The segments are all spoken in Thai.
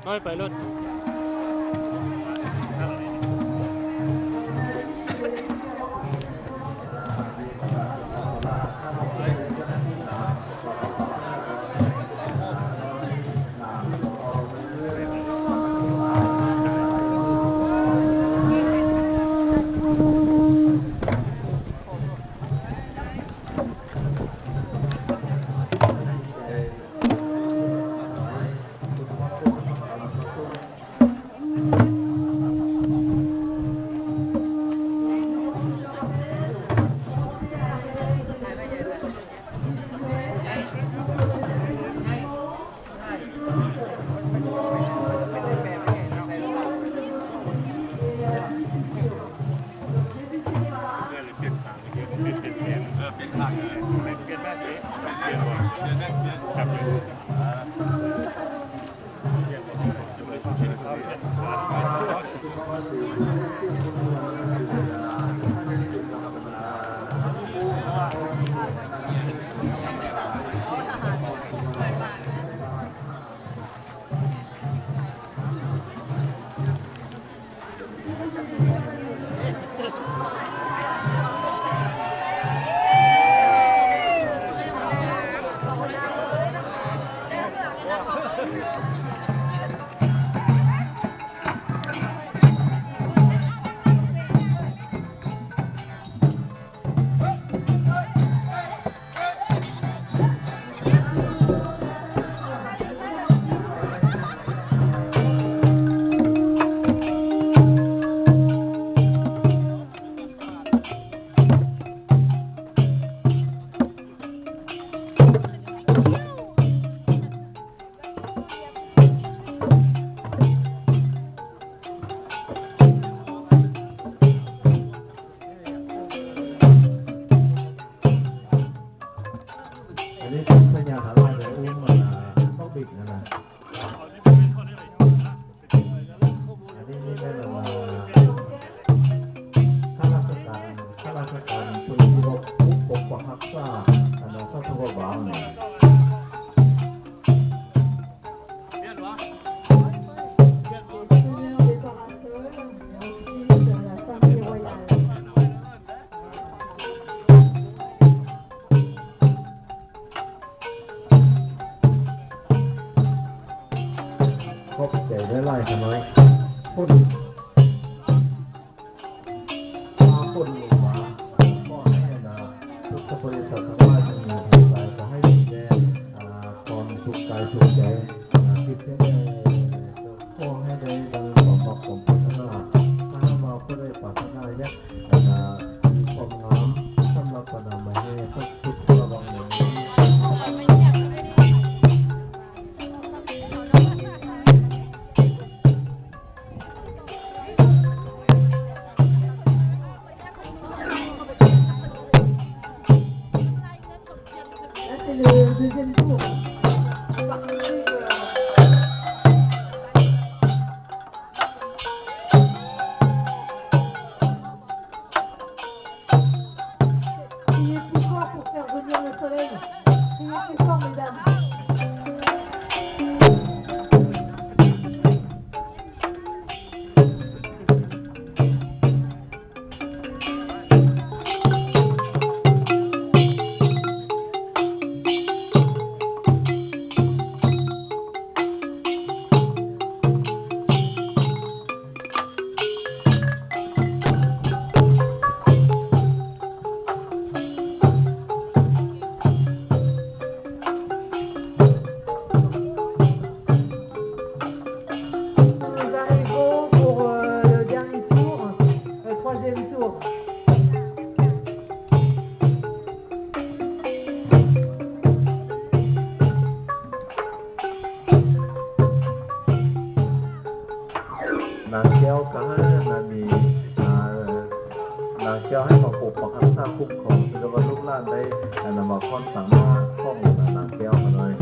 น้อยไปรถเป็นข้างเลยเปลี่ยนแม่สิเปลี่ยนบ่เปลี่ยนแม่เปลี่ยนครับเปลี่ยนอันนี้เป็นสัญญาณอะไรเลยอุ้มมันต้องบิดนะนะอันนี้นี่เป็นข้าราชการผู้ที่ปกปักรักษาอันนั้นก็ถือว่าบางเนี่ยครบใจได้ไล่ขน้อยพูดมาพูดลงมาก็ให้นะทุกบริษัททั้งหลายจะมีหัวใจขอให้ดีแน่ความสุขกายสุขใจคิดได้ขอให้ได้ดังความบอกผมปรารถนาถ้ามาเพื่อได้ปรารถนาเนี่ยมีความงามสำหรับประนามมาให้ทุกทุกระวังหนึ่งC'est le deuxième tour. Criez plus fort pour faire venir le soleil. Criez plus fort, mesdames. นางแก้วก็ให้นามีนางแก้วให้มาปกปักรักษาคุ้มครองแล้วก็ลูกหลานได้นำมาค่อนสามารถข้องนางแก้วมาเลย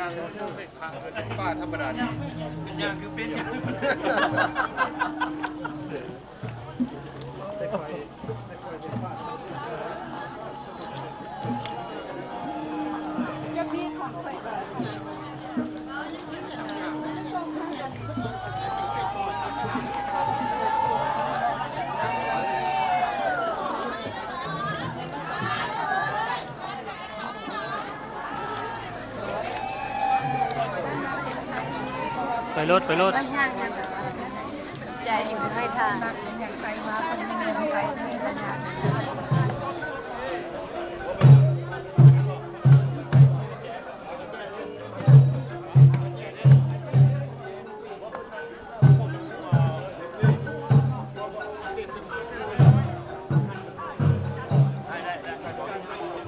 างไม่ทางป้าธรรมดานี่ยางคือเป็นไปรถใจอยู่ให้ทางอยากไปมาคนไม่เงินไปได้ขนาดนั้น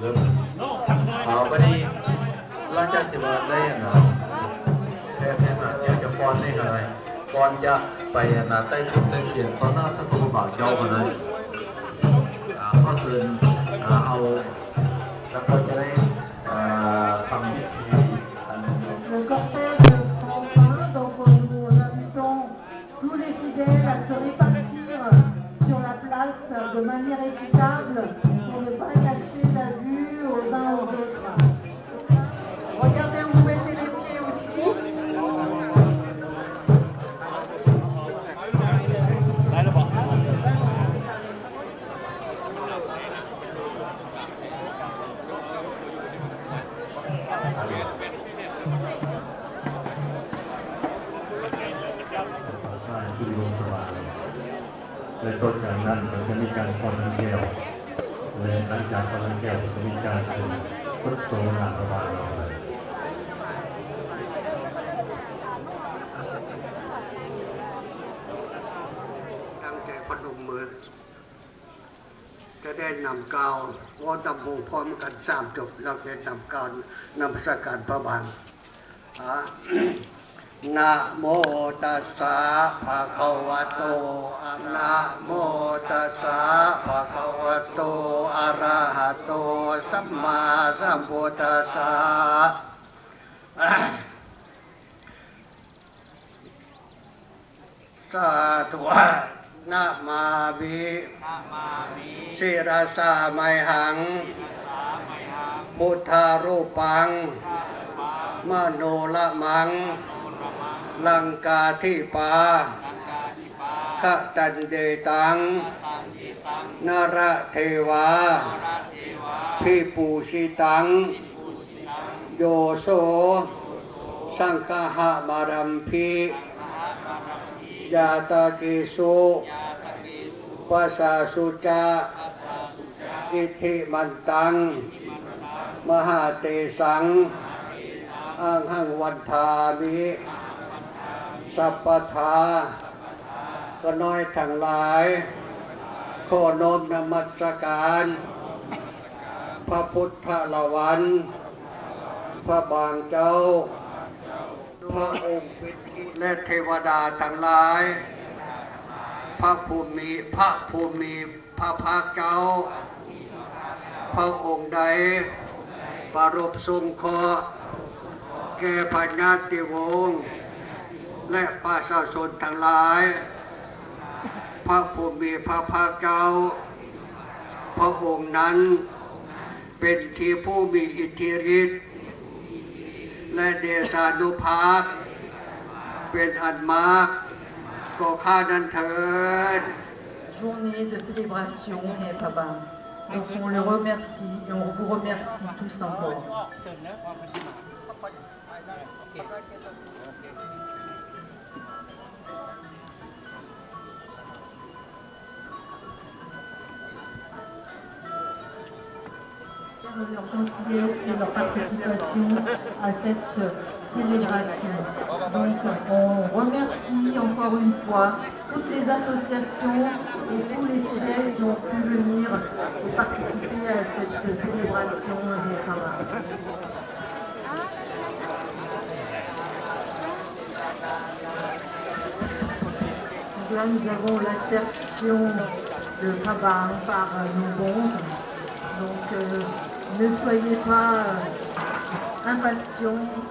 เริ่มวันนี้หลังจากที่เราได้แค่อยากจะป้อนนี่อะไรป้อนยาไปใต้ทุนได้เขียนตอนหน้าสตูบ่าวเจ้ามาเลยก็คือเอาแล้วก็จะได้ทำพิธี Le cortège prend fin, donc nous invitons tous les fidèles à se répartir sur la place de manière équitable pour ne pas cacher la vue aux uns aux autres. Regardez où vous mettez les pieds aussi. ที่โรงพยาบาลและต้นจากนั้นจะมีการคอนแก้วและหลังจากคอนแก้วจะมีการเป็นพุทโธงานระบาดเราเลยตั้งใจพนมมือจะได้นำกล่าววอตำบูพร้อมกัน3 จบเราจะนำกล่าวนำสการพระบางนะโมตัสสะภะคะวะโตนะโมตัสสะภะคะวะโตอะระหะโตสัมมาสัมพุทธัสสะสาธุนะมาบิศิรสาไมหังพุทธารูปังมโนละมังลังกาทิปาขตันเจตังนระเทวาพิปูชิตังโยโสสังฆะมารัมพียาตากิสุปัสสาสุจาอิทธิมันตังมหาเตสังอังหังวันทามิสัพพทาก็น้อยทั้งหลายขอน้อมนมัสการพระพุทธละวันพระบางเจ้าพระองค์และเทวดาทั้งหลายพระภูมิพระภาคเจ้าพระองค์ใดประรบทรงเคราะห์แก่พญาติวงศ์และประชาชนทั้งหลายพระภูมิพระภาคเจ้าพระองค์นั้นเป็นที่ผู้มีอิทธิฤทธิ์และเดชานุภาพเป็นอันมากก็ข้านั้นเถิด Journée de célébration et Papa. Donc on le remercie et on vous remercie tous encore. De leur gentillesse et leur participation à cette célébration. Donc on remercie encore une fois toutes les associations et tous les fidèles qui ont pu venir et participer à cette célébration des Hamas. Donc là nous avons l'assertion de Habang par nos bons. Donc ne soyez pas impatient.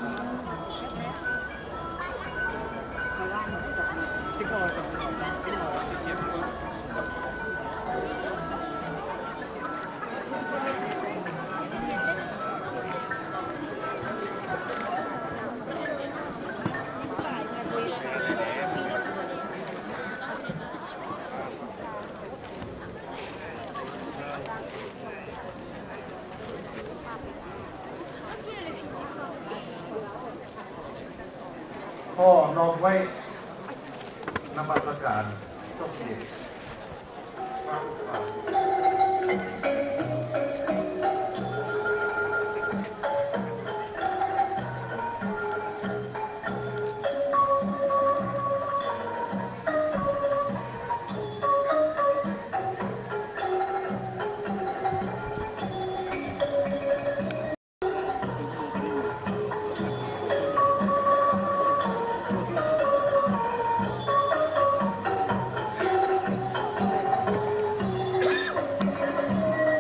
พ่อน้องไว้นมัสการสมเด็จพระบาท Merci.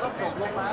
ก็จบลงมา